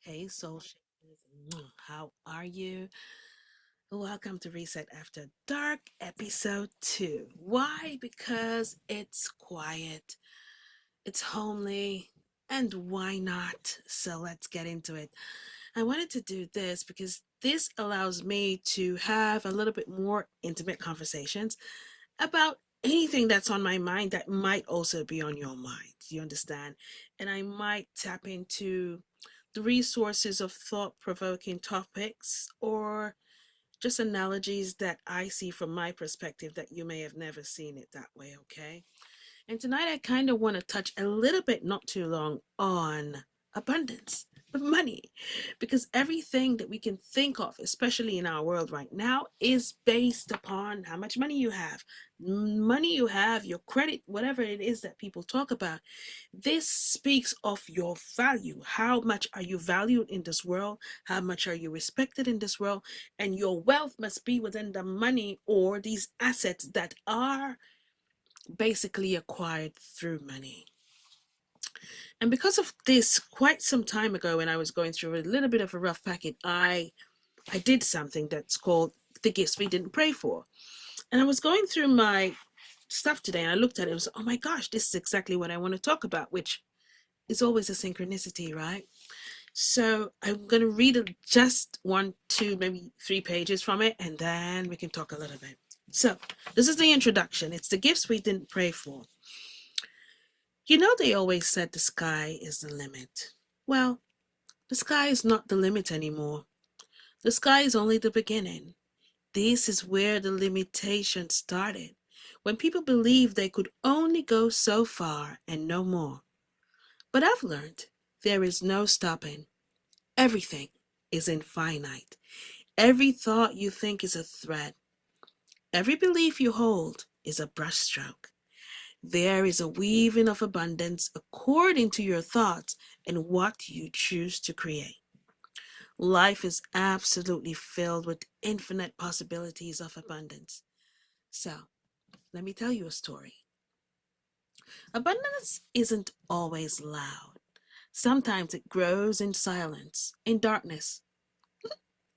Hey, Soul Shakers. How are you? Welcome to Reset After Dark, episode 2. Why? Because it's quiet, it's homely, and why not? So let's get into it. I wanted to do this because this allows me to have a little bit more intimate conversations about anything that's on my mind that might also be on your mind. You understand? And I might tap into the resources of thought provoking topics or just analogies that I see from my perspective that you may have never seen it that way, okay? And tonight I kind of want to touch a little bit, not too long, on abundance of money. Because everything that we can think of, especially in our world right now, is based upon how much money you have. Money you have, your credit, whatever it is that people talk about. This speaks of your value. How much are you valued in this world? How much are you respected in this world? And your wealth must be within the money or these assets that are basically acquired through money. And because of this, quite some time ago, when I was going through a little bit of a rough packet, I did something that's called the gifts we didn't pray for. And I was going through my stuff today and I looked at it and was, oh my gosh, this is exactly what I want to talk about, which is always a synchronicity, right? So I'm going to read just one, two, maybe 3 pages from it, and then we can talk a little bit. So this is the introduction. It's the gifts we didn't pray for. You know, they always said the sky is the limit. Well, the sky is not the limit anymore. The sky is only the beginning. This is where the limitation started, when people believed they could only go so far and no more. But I've learned there is no stopping. Everything is infinite. Every thought you think is a thread. Every belief you hold is a brushstroke. There is a weaving of abundance according to your thoughts and what you choose to create. Life is absolutely filled with infinite possibilities of abundance. So, let me tell you a story. Abundance isn't always loud. Sometimes it grows in silence, in darkness,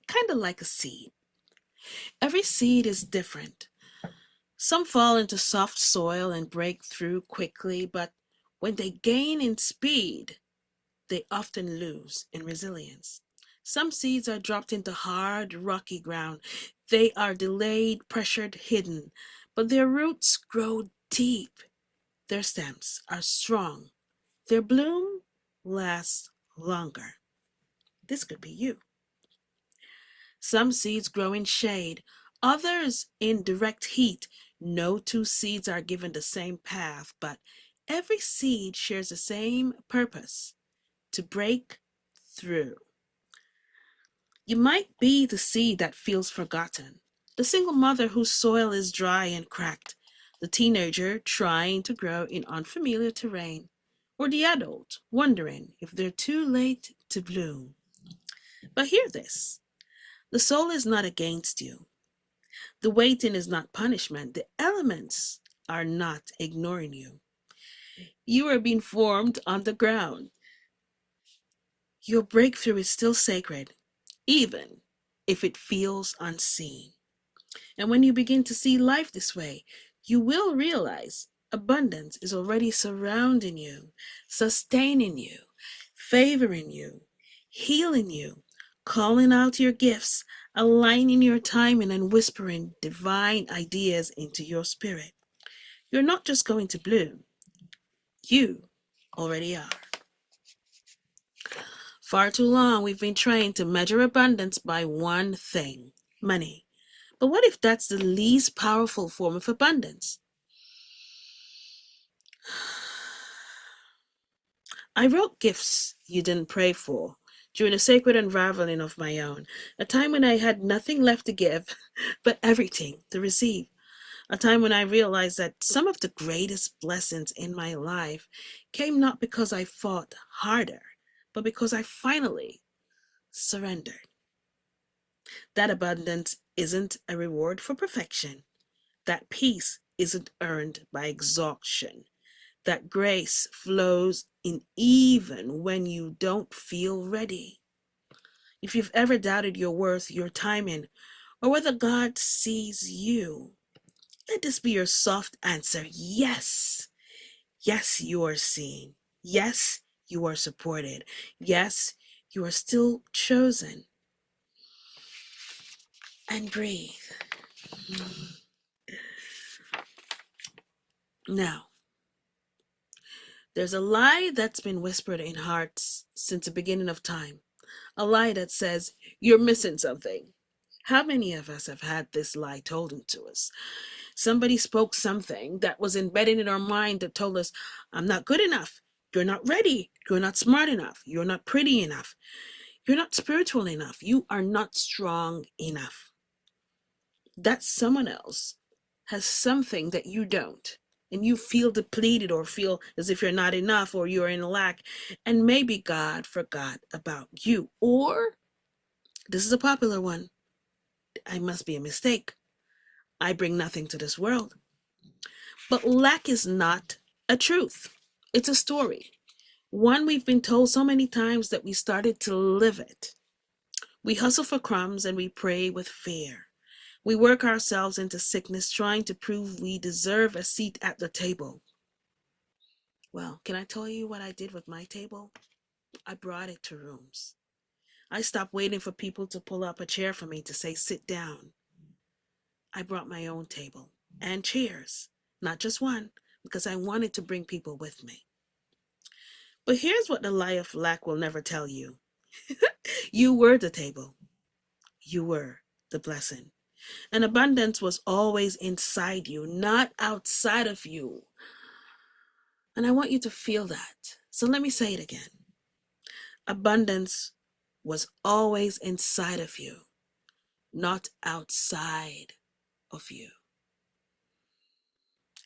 kind of like a seed. Every seed is different. Some fall into soft soil and break through quickly, but when they gain in speed, they often lose in resilience. Some seeds are dropped into hard, rocky ground. They are delayed, pressured, hidden, but their roots grow deep. Their stems are strong. Their bloom lasts longer. This could be you. Some seeds grow in shade, others in direct heat. No two seeds are given the same path, but every seed shares the same purpose: to break through. You might be the seed that feels forgotten, the single mother whose soil is dry and cracked, the teenager trying to grow in unfamiliar terrain, or the adult wondering if they're too late to bloom. But hear this: the soul is not against you. The waiting is not punishment. The elements are not ignoring you. You are being formed on the ground. Your breakthrough is still sacred, even if it feels unseen. And when you begin to see life this way, you will realize abundance is already surrounding you, sustaining you, favoring you, healing you, calling out your gifts, aligning your timing, and whispering divine ideas into your spirit. You're not just going to bloom, you already are. Far too long, we've been trained to measure abundance by one thing: money. But what if that's the least powerful form of abundance? I wrote gifts you didn't pray for during a sacred unraveling of my own, a time when I had nothing left to give, but everything to receive. A time when I realized that some of the greatest blessings in my life came not because I fought harder, but because I finally surrendered. That abundance isn't a reward for perfection. That peace isn't earned by exhaustion. That grace flows in even when you don't feel ready. If you've ever doubted your worth, your timing, or whether God sees you, let this be your soft answer. Yes. Yes, you are seen. Yes, you are supported. Yes, you are still chosen. And breathe. Now, there's a lie that's been whispered in hearts since the beginning of time. A lie that says, you're missing something. How many of us have had this lie told to us? Somebody spoke something that was embedded in our mind that told us, I'm not good enough. You're not ready. You're not smart enough. You're not pretty enough. You're not spiritual enough. You are not strong enough. That someone else has something that you don't. And you feel depleted or feel as if you're not enough or you're in lack. And maybe God forgot about you. Or, this is a popular one, I must be a mistake. I bring nothing to this world. But lack is not a truth. It's a story. One we've been told so many times that we started to live it. We hustle for crumbs and we pray with fear. We work ourselves into sickness trying to prove we deserve a seat at the table. Well, can I tell you what I did with my table? I brought it to rooms. I stopped waiting for people to pull up a chair for me to say, sit down. I brought my own table and chairs, not just one, because I wanted to bring people with me. But here's what the lie of lack will never tell you. You were the table. You were the blessing. And abundance was always inside you, not outside of you. And I want you to feel that. So let me say it again. Abundance was always inside of you, not outside of you.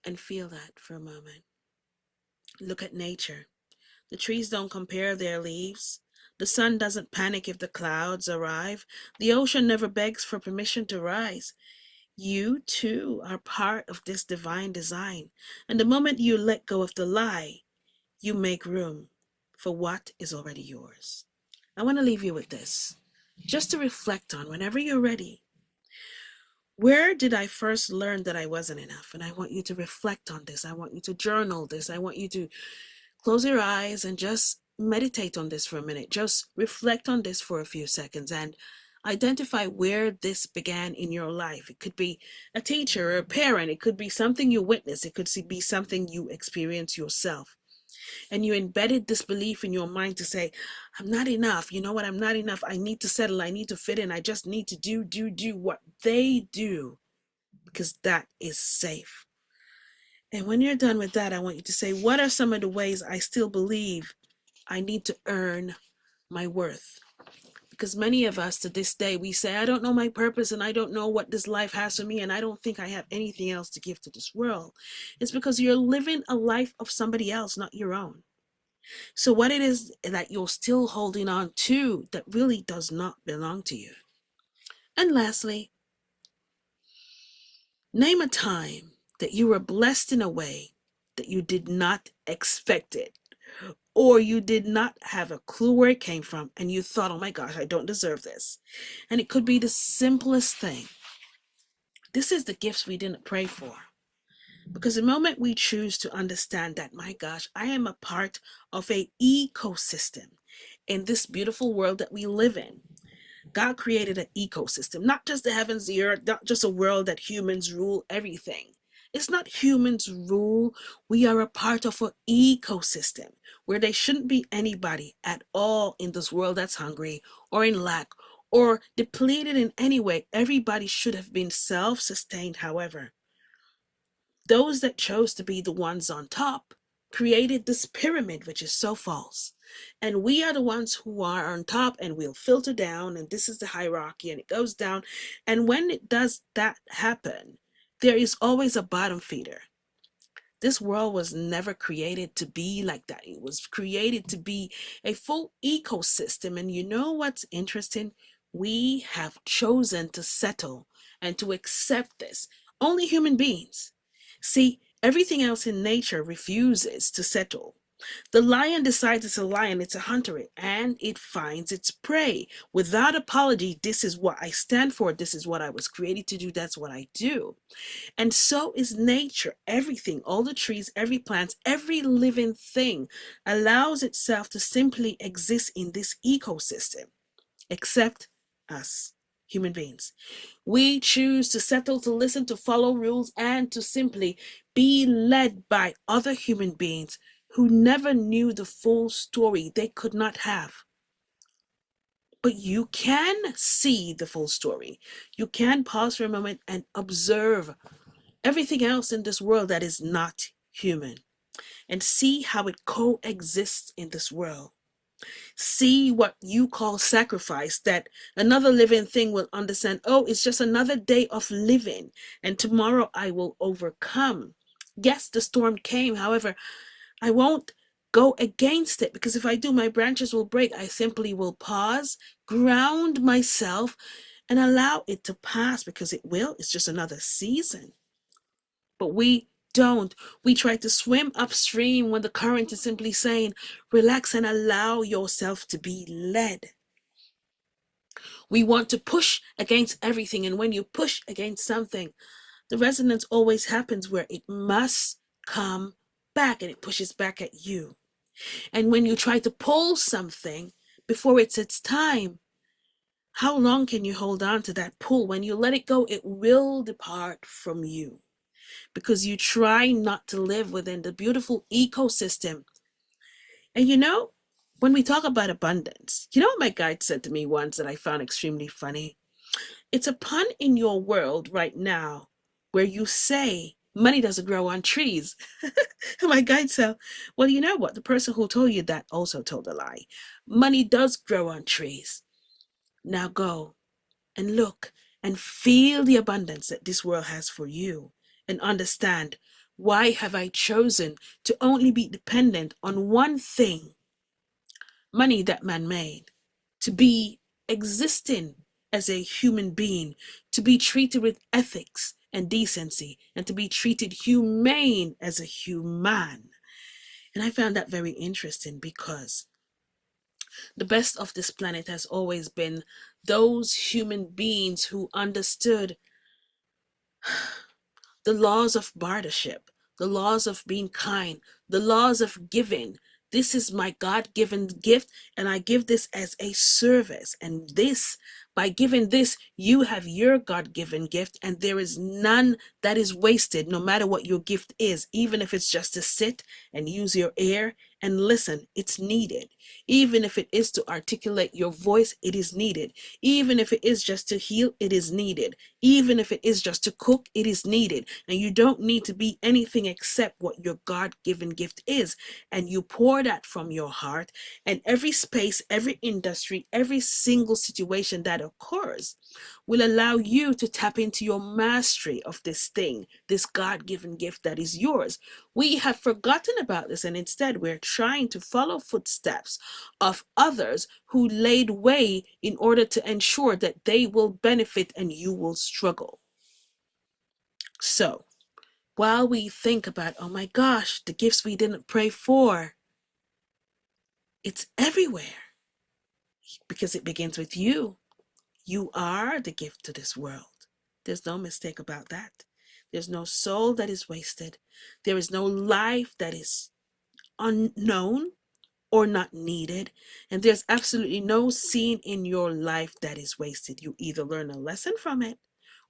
And feel that for a moment. Look at nature. The trees don't compare their leaves. The sun doesn't panic if the clouds arrive. The ocean never begs for permission to rise. You, too, are part of this divine design. And the moment you let go of the lie, you make room for what is already yours. I want to leave you with this, just to reflect on whenever you're ready. Where did I first learn that I wasn't enough? And I want you to reflect on this. I want you to journal this. I want you to close your eyes and just meditate on this for a minute. Just reflect on this for a few seconds and identify where this began in your life. It could be a teacher or a parent. It could be something you witnessed. It could be something you experienced yourself. And you embedded this belief in your mind to say, I'm not enough. You know what? I'm not enough. I need to settle. I need to fit in. I just need to do what they do because that is safe. And when you're done with that, I want you to say, what are some of the ways I still believe I need to earn my worth? Because many of us to this day, we say, I don't know my purpose and I don't know what this life has for me and I don't think I have anything else to give to this world. It's because you're living a life of somebody else, not your own. So what it is that you're still holding on to that really does not belong to you. And lastly, name a time that you were blessed in a way that you did not expect it, or you did not have a clue where it came from, and you thought, oh my gosh, I don't deserve this. And it could be the simplest thing. This is the gifts we didn't pray for. Because the moment we choose to understand that, my gosh, I am a part of an ecosystem in this beautiful world that we live in. God created an ecosystem, not just the heavens, the earth, not just a world that humans rule everything. It's not humans rule. We are a part of an ecosystem where there shouldn't be anybody at all in this world that's hungry or in lack or depleted in any way. Everybody should have been self-sustained. However, those that chose to be the ones on top created this pyramid, which is so false. And we are the ones who are on top and we'll filter down. And this is the hierarchy and it goes down. And when it does that happen, there is always a bottom feeder. This world was never created to be like that. It was created to be a full ecosystem. And you know what's interesting? We have chosen to settle and to accept this. Only human beings. See, everything else in nature refuses to settle. The lion decides it's a lion, it's a hunter, and it finds its prey. Without apology, this is what I stand for, this is what I was created to do, that's what I do. And so is nature. Everything, all the trees, every plant, every living thing allows itself to simply exist in this ecosystem, except us, human beings. We choose to settle, to listen, to follow rules, and to simply be led by other human beings who never knew the full story. They could not have. But you can see the full story. You can pause for a moment and observe everything else in this world that is not human and see how it coexists in this world. See what you call sacrifice, that another living thing will understand, oh, it's just another day of living, and tomorrow I will overcome. Yes, the storm came. However, I won't go against it, because if I do, my branches will break. I simply will pause, ground myself, and allow it to pass, because it will. It's just another season. But we don't. We try to swim upstream when the current is simply saying, relax and allow yourself to be led. We want to push against everything. And when you push against something, the resonance always happens where it must come back, and it pushes back at you. And when you try to pull something before it's its time, how long can you hold on to that pull? When you let it go, it will depart from you, because you try not to live within the beautiful ecosystem. And when we talk about abundance, what my guide said to me once that I found extremely funny? It's a pun in your world right now where you say money doesn't grow on trees. And my guide said, well, you know what? The person who told you that also told a lie. Money does grow on trees. Now go and look and feel the abundance that this world has for you, and understand, why have I chosen to only be dependent on one thing, money that man made, to be existing as a human being, to be treated with ethics and decency, and to be treated humane as a human. And I found that very interesting, because the best of this planet has always been those human beings who understood the laws of bartership, the laws of being kind, the laws of giving. This is my God-given gift, and I give this as a service. And this, by giving this, you have your God-given gift, and there is none that is wasted, no matter what your gift is. Even if it's just to sit and use your ear and listen, it's needed. Even if it is to articulate your voice, it is needed. Even if it is just to heal, it is needed. Even if it is just to cook, it is needed. And you don't need to be anything except what your God-given gift is. And you pour that from your heart, and every space, every industry, every single situation that occurs will allow you to tap into your mastery of this thing, this God-given gift that is yours. We have forgotten about this, and instead we're trying to follow footsteps of others who laid way in order to ensure that they will benefit and you will struggle. So, while we think about, oh my gosh, the gifts we didn't pray for, it's everywhere, because it begins with you. You are the gift to this world. There's no mistake about that. There's no soul that is wasted. There is no life that is unknown or not needed. And there's absolutely no scene in your life that is wasted. You either learn a lesson from it,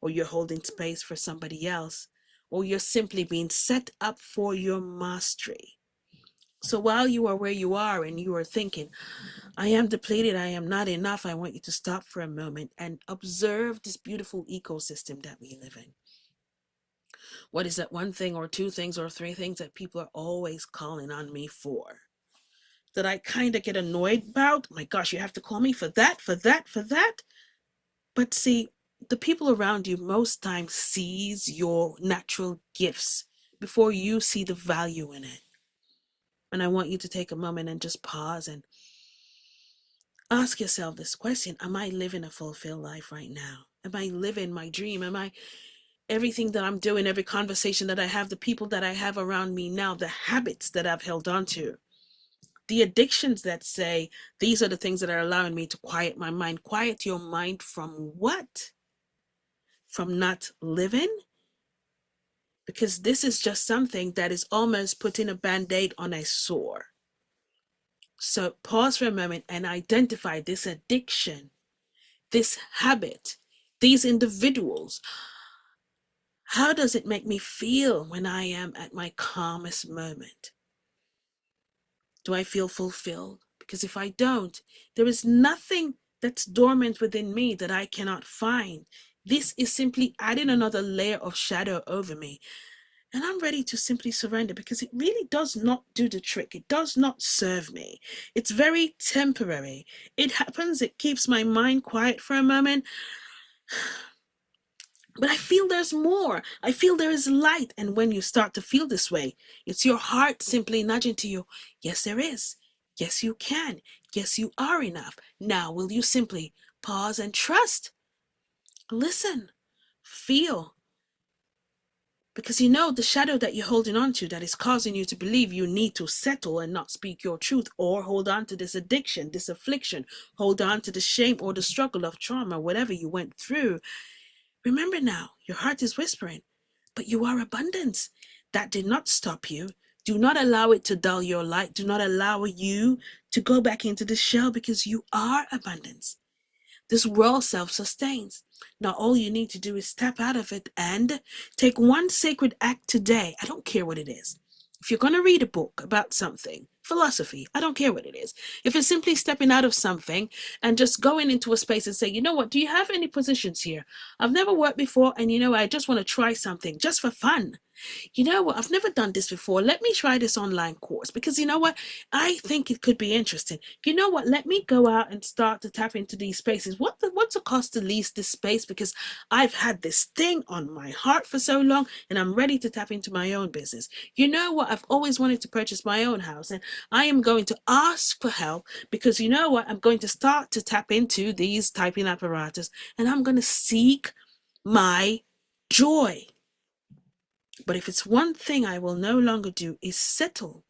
or you're holding space for somebody else, or you're simply being set up for your mastery. So while you are where you are and you are thinking, I am depleted, I am not enough, I want you to stop for a moment and observe this beautiful ecosystem that we live in. What is that one thing or two things or three things that people are always calling on me for, that I kind of get annoyed about? My gosh, you have to call me for that, for that, for that. But see, the people around you most times sees your natural gifts before you see the value in it. And I want you to take a moment and just pause and ask yourself this question: am I living a fulfilled life right now? Am I living my dream? Am I, everything that I'm doing, every conversation that I have, the people that I have around me now, the habits that I've held on to, the addictions that say, these are the things that are allowing me to quiet my mind. Quiet your mind from what? From not living? Because this is just something that is almost putting a band-aid on a sore. So pause for a moment and identify this addiction, this habit, these individuals. How does it make me feel when I am at my calmest moment? Do I feel fulfilled? Because if I don't, there is nothing that's dormant within me that I cannot find. This is simply adding another layer of shadow over me. And I'm ready to simply surrender because it really does not do the trick. It does not serve me. It's very temporary. It happens, it keeps my mind quiet for a moment, but I feel there's more. I feel there is light. And when you start to feel this way, it's your heart simply nudging to you, yes, there is. Yes, you can. Yes, you are enough. Now, will you simply pause and trust? Listen, feel. Because you know the shadow that you're holding on to that is causing you to believe you need to settle and not speak your truth, or hold on to this addiction, this affliction, hold on to the shame or the struggle of trauma, whatever you went through. Remember now, your heart is whispering, but you are abundance. That did not stop you. Do not allow it to dull your light. Do not allow you to go back into the shell, because you are abundance. This world self-sustains. Now all you need to do is step out of it and take one sacred act today. I don't care what it is. If you're going to read a book about something, philosophy, I don't care what it is. If it's simply stepping out of something and just going into a space and say, you know what, do you have any positions here? I've never worked before, and you know, I just want to try something just for fun. You know what, I've never done this before. Let me try this online course, because you know what, I think it could be interesting. You know what, let me go out and start to tap into these spaces. What's the cost to lease this space? Because I've had this thing on my heart for so long, and I'm ready to tap into my own business. You know what, I've always wanted to purchase my own house, and I am going to ask for help, because you know what, I'm going to start to tap into these typing apparatus, and I'm going to seek my joy. But if it's one thing I will no longer do, is settle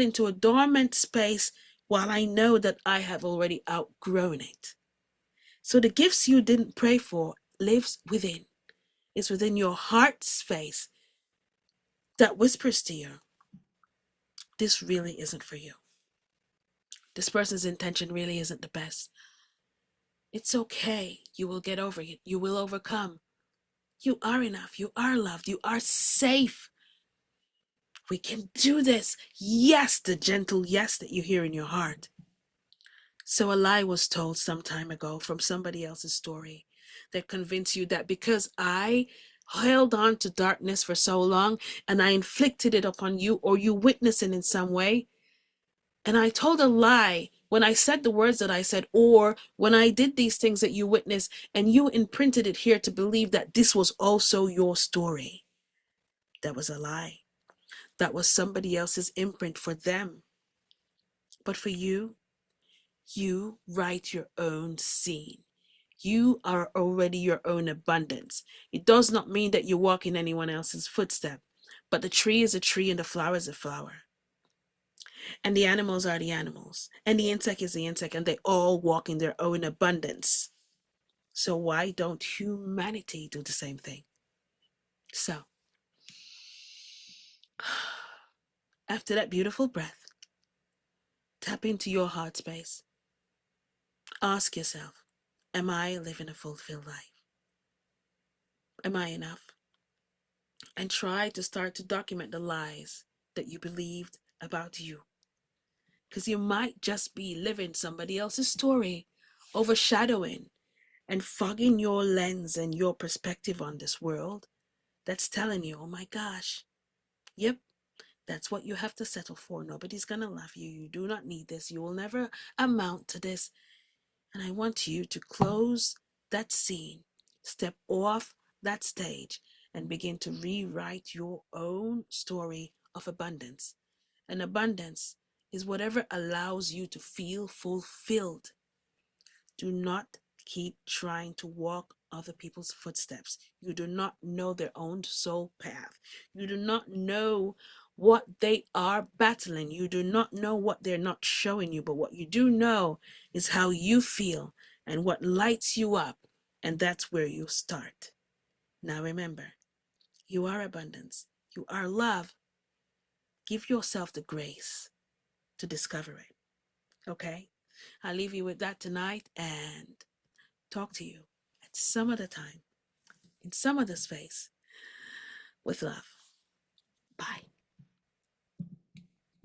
into a dormant space while I know that I have already outgrown it. So the gifts you didn't pray for lives within. It's within your heart space that whispers to you, this really isn't for you. This person's intention really isn't the best. It's okay. You will get over it. You will overcome. You are enough. You are loved. You are safe. We can do this. Yes, the gentle yes that you hear in your heart. So a lie was told some time ago from somebody else's story that convinced you that because I held on to darkness for so long and I inflicted it upon you, or you witnessed it in some way, and I told a lie when I said the words that I said, or when I did these things that you witnessed, and you imprinted it here to believe that this was also your story. That was a lie. That was somebody else's imprint for them. But for you, you write your own scene. You are already your own abundance. It does not mean that you walk in anyone else's footstep, but the tree is a tree and the flower is a flower. And the animals are the animals. And the insect is the insect, and they all walk in their own abundance. So why don't humanity do the same thing? So, after that beautiful breath, tap into your heart space. Ask yourself, am I living a fulfilled life? Am I enough? And try to start to document the lies that you believed about you. Because you might just be living somebody else's story, overshadowing and fogging your lens and your perspective on this world that's telling you, oh my gosh, yep, that's what you have to settle for. Nobody's going to love you. You do not need this. You will never amount to this. And I want you to close that scene, step off that stage, and begin to rewrite your own story of abundance. And abundance is whatever allows you to feel fulfilled. Do not keep trying to walk other people's footsteps. You do not know their own soul path. You do not know what they are battling. You do not know what they're not showing you, but what you do know is how you feel and what lights you up, and that's where you start. Now remember, you are abundance. You are love. Give yourself the grace to discover it. Okay? I'll leave you with that tonight and talk to you at some other time, in some other space, with love. Bye.